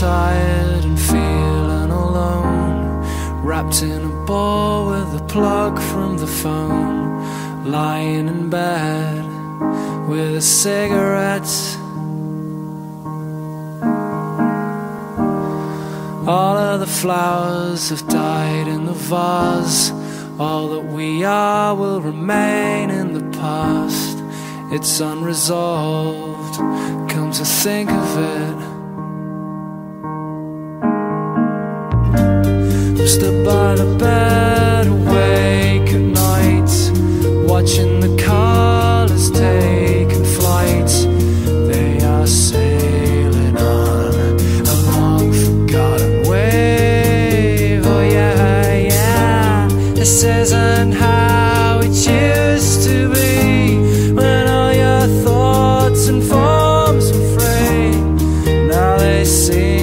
tired and feeling alone, wrapped in a ball with a plug from the phone, lying in bed with a cigarette. All of the flowers have died in the vase. All that we are will remain in the past. It's unresolved, come to think of it. I'm stood by the bed, awake at night, watching the colours taking flight. They are sailing on a long forgotten wave. Oh yeah, yeah. This isn't how it used to be, when all your thoughts and forms were free. Now they seem